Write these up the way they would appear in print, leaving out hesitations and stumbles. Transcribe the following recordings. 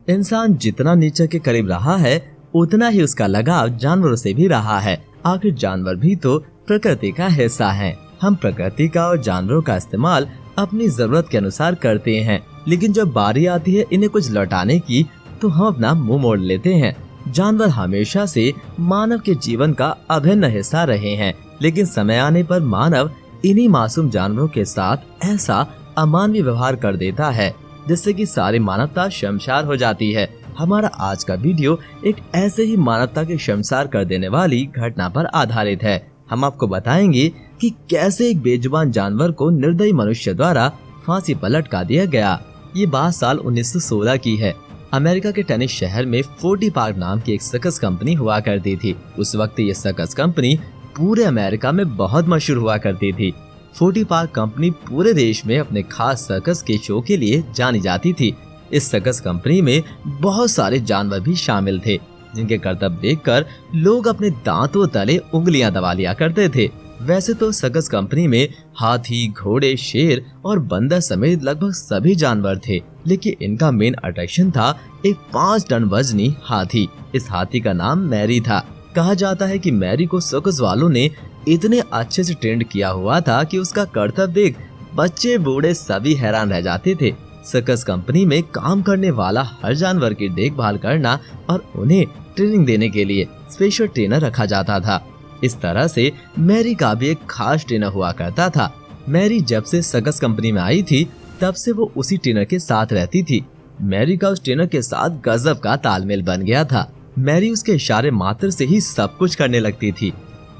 इंसान जितना नेचर के करीब रहा है उतना ही उसका लगाव जानवरों से भी रहा है। आखिर जानवर भी तो प्रकृति का हिस्सा हैं। हम प्रकृति का और जानवरों का इस्तेमाल अपनी जरूरत के अनुसार करते हैं, लेकिन जब बारी आती है इन्हें कुछ लौटाने की तो हम अपना मुंह मोड़ लेते हैं। जानवर हमेशा से मानव के जीवन का अभिन्न हिस्सा रहे हैं, लेकिन समय आने पर मानव इन्हीं मासूम जानवरों के साथ ऐसा अमानवीय व्यवहार कर देता है जिससे कि सारी मानवता शर्मसार हो जाती है। हमारा आज का वीडियो एक ऐसे ही मानवता के शर्मसार कर देने वाली घटना पर आधारित है। हम आपको बताएंगे कि कैसे एक बेजुबान जानवर को निर्दयी मनुष्य द्वारा फांसी पर लटका दिया गया। ये बात साल 1916 की है। अमेरिका के टेनिस शहर में 40 पार्क नाम की एक सर्कस कंपनी हुआ करती थी। उस वक्त ये सर्कस कंपनी पूरे अमेरिका में बहुत मशहूर हुआ करती थी। 40 पार्क कंपनी पूरे देश में अपने खास सर्कस के शो के लिए जानी जाती थी। इस सर्कस कंपनी में बहुत सारे जानवर भी शामिल थे, जिनके करतब देखकर लोग अपने दांतों तले उंगलियां दबा लिया करते थे। वैसे तो सर्कस कंपनी में हाथी, घोड़े, शेर और बंदर समेत लगभग सभी जानवर थे, लेकिन इनका मेन अट्रैक्शन था एक 5 टन वजनी हाथी। इस हाथी का नाम मैरी था। कहा जाता है कि मैरी को सर्कस वालों ने इतने अच्छे से ट्रेंड किया हुआ था कि उसका करतब देख बच्चे बूढ़े सभी हैरान रह जाते थे। सर्कस कंपनी में काम करने वाला हर जानवर की देखभाल करना और उन्हें ट्रेनिंग देने के लिए स्पेशल ट्रेनर रखा जाता था। इस तरह से मैरी का भी एक खास ट्रेनर हुआ करता था। मैरी जब से सर्कस कंपनी में आई थी तब से वो उसी ट्रेनर के साथ रहती थी। मैरी का उस ट्रेनर के साथ गजब का तालमेल बन गया था। मैरी उसके इशारे मात्र से ही सब कुछ करने लगती थी।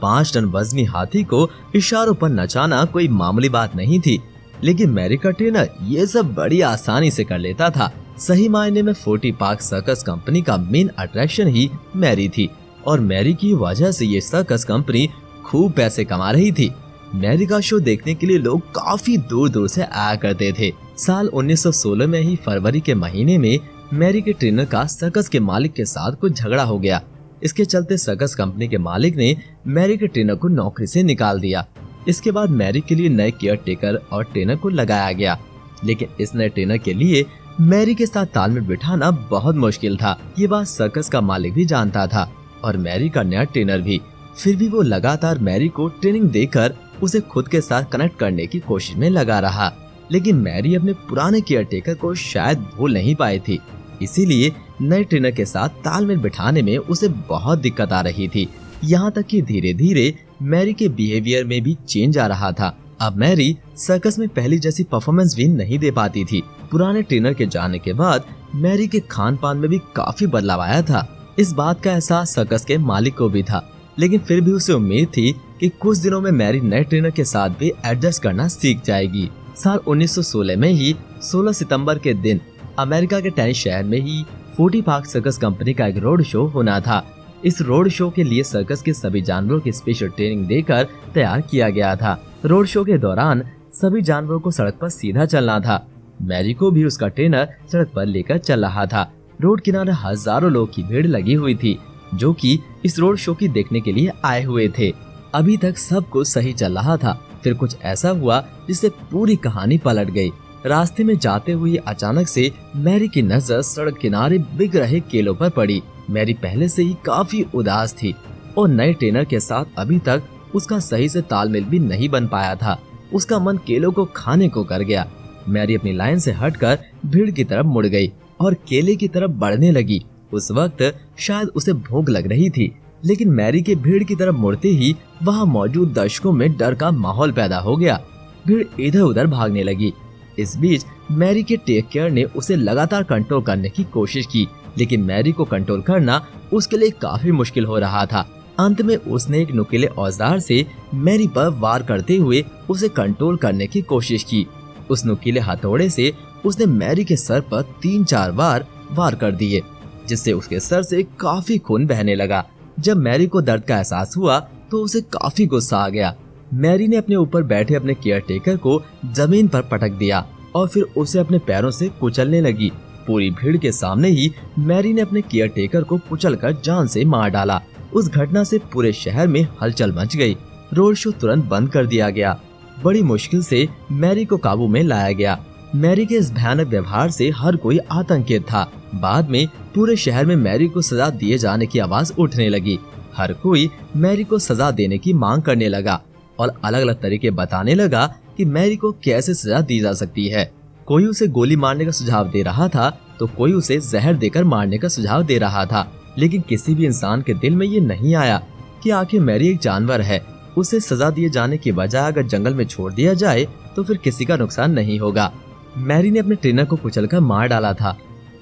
5 टन वजनी हाथी को इशारों पर नचाना कोई मामूली बात नहीं थी, लेकिन मैरी का ट्रेनर ये सब बड़ी आसानी से कर लेता था। सही मायने में 40 पार्क सर्कस कंपनी का मेन अट्रैक्शन ही मैरी थी, और मैरी की वजह से ये सर्कस कंपनी खूब पैसे कमा रही थी। मैरी का शो देखने के लिए लोग काफी दूर दूर से आया करते थे। साल 1916 में ही फरवरी के महीने में मैरी के ट्रेनर का सर्कस के मालिक के साथ कुछ झगड़ा हो गया। इसके चलते सर्कस कंपनी के मालिक ने मैरी के ट्रेनर को नौकरी से निकाल दिया। इसके बाद मैरी के लिए नए केयर टेकर और ट्रेनर को लगाया गया, लेकिन इस नए ट्रेनर के लिए मैरी के साथ तालमेल बिठाना बहुत मुश्किल था। ये बात सर्कस का मालिक भी जानता था और मैरी का नया ट्रेनर भी। फिर भी वो लगातार मैरी को ट्रेनिंग देकर उसे खुद के साथ कनेक्ट करने की कोशिश में लगा रहा, लेकिन मैरी अपने पुराने केयर टेकर को शायद भूल नहीं पाई थी। इसीलिए नए ट्रेनर के साथ तालमेल बिठाने में उसे बहुत दिक्कत आ रही थी। यहाँ तक कि धीरे धीरे मैरी के बिहेवियर में भी चेंज आ रहा था। अब मैरी सर्कस में पहली जैसी परफॉर्मेंस भी नहीं दे पाती थी। पुराने ट्रेनर के जाने के बाद मैरी के खान पान में भी काफी बदलाव आया था। इस बात का एहसास सर्कस के मालिक को भी था, लेकिन फिर भी उसे उम्मीद थी कि कुछ दिनों में मैरी नए ट्रेनर के साथ भी एडजस्ट करना सीख जाएगी। साल 1916 में ही 16 सितंबर के दिन अमेरिका के टेनिस शहर में ही 40 पार्क सर्कस कंपनी का एक रोड शो होना था। इस रोड शो के लिए सर्कस के सभी जानवरों की स्पेशल ट्रेनिंग देकर तैयार किया गया था। रोड शो के दौरान सभी जानवरों को सड़क पर सीधा चलना था। मैरी को भी उसका ट्रेनर सड़क पर लेकर चल रहा था। रोड किनारे हजारों लोग की भीड़ लगी हुई थी, जो कि इस रोड शो की देखने के लिए आए हुए थे। अभी तक सब कुछ सही चल रहा था, फिर कुछ ऐसा हुआ जिससे पूरी कहानी पलट गई। रास्ते में जाते हुए अचानक से मैरी की नजर सड़क किनारे बिक रहे केलों पर पड़ी। मैरी पहले से ही काफी उदास थी और नए ट्रेनर के साथ अभी तक उसका सही से तालमेल भी नहीं बन पाया था। उसका मन केलों को खाने को कर गया। मैरी अपनी लाइन से हटकर भीड़ की तरफ मुड़ गई और केले की तरफ बढ़ने लगी। उस वक्त शायद उसे भूख लग रही थी, लेकिन मैरी के भीड़ की तरफ मुड़ते ही वहाँ मौजूद दर्शकों में डर का माहौल पैदा हो गया। भीड़ इधर उधर भागने लगी। इस बीच मैरी के टेक केयर ने उसे लगातार कंट्रोल करने की कोशिश की, लेकिन मैरी को कंट्रोल करना उसके लिए काफी मुश्किल हो रहा था। अंत में उसने एक नुकीले औजार से मैरी पर वार करते हुए उसे कंट्रोल करने की कोशिश की। उस नुकीले हथौड़े से उसने मैरी के सर पर 3-4 बार वार कर दिए, जिससे उसके सर से काफी खून बहने लगा। जब मैरी को दर्द का एहसास हुआ तो उसे काफी गुस्सा आ गया। मैरी ने अपने ऊपर बैठे अपने केयर टेकर को जमीन पर पटक दिया और फिर उसे अपने पैरों से कुचलने लगी। पूरी भीड़ के सामने ही मैरी ने अपने केयर टेकर को कुचलकर जान से मार डाला। उस घटना से पूरे शहर में हलचल मच गई। रोड शो तुरंत बंद कर दिया गया। बड़ी मुश्किल से मैरी को काबू में लाया गया। मैरी के इस भयानक व्यवहार से हर कोई आतंकित था। बाद में पूरे शहर में मैरी को सजा दिए जाने की आवाज उठने लगी। हर कोई मैरी को सजा देने की मांग करने लगा और अलग अलग तरीके बताने लगा कि मैरी को कैसे सजा दी जा सकती है। कोई उसे गोली मारने का सुझाव दे रहा था तो कोई उसे जहर देकर मारने का सुझाव दे रहा था, लेकिन किसी भी इंसान के दिल में ये नहीं आया कि आखिर मैरी एक जानवर है, उसे सजा दिए जाने की बजाय अगर जंगल में छोड़ दिया जाए तो फिर किसी का नुकसान नहीं होगा। मैरी ने अपने ट्रेनर को कुचलकर मार डाला था,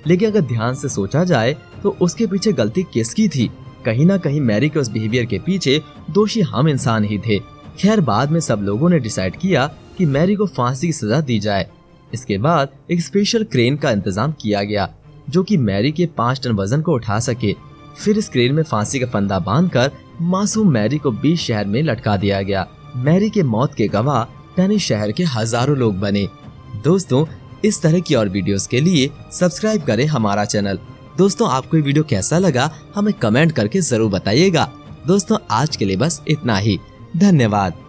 लेकिन अगर ध्यान से सोचा जाए तो उसके पीछे गलती किसकी थी? कहीं ना कहीं मैरी के उस बिहेवियर के पीछे दोषी हम इंसान ही थे। खैर, बाद में सब लोगों ने डिसाइड किया कि मैरी को फांसी की सजा दी जाए। इसके बाद एक स्पेशल क्रेन का इंतजाम किया गया जो कि मैरी के 5 टन वजन को उठा सके। फिर इस क्रेन में फांसी का फंदा बांधकर मासूम मैरी को बीच शहर में लटका दिया गया। मैरी के मौत के गवाह टनी शहर के हजारों लोग बने। दोस्तों, इस तरह की और वीडियोस के लिए सब्सक्राइब करें हमारा चैनल। दोस्तों, आपको ये वीडियो कैसा लगा हमें कमेंट करके जरूर बताइएगा। दोस्तों, आज के लिए बस इतना ही। धन्यवाद।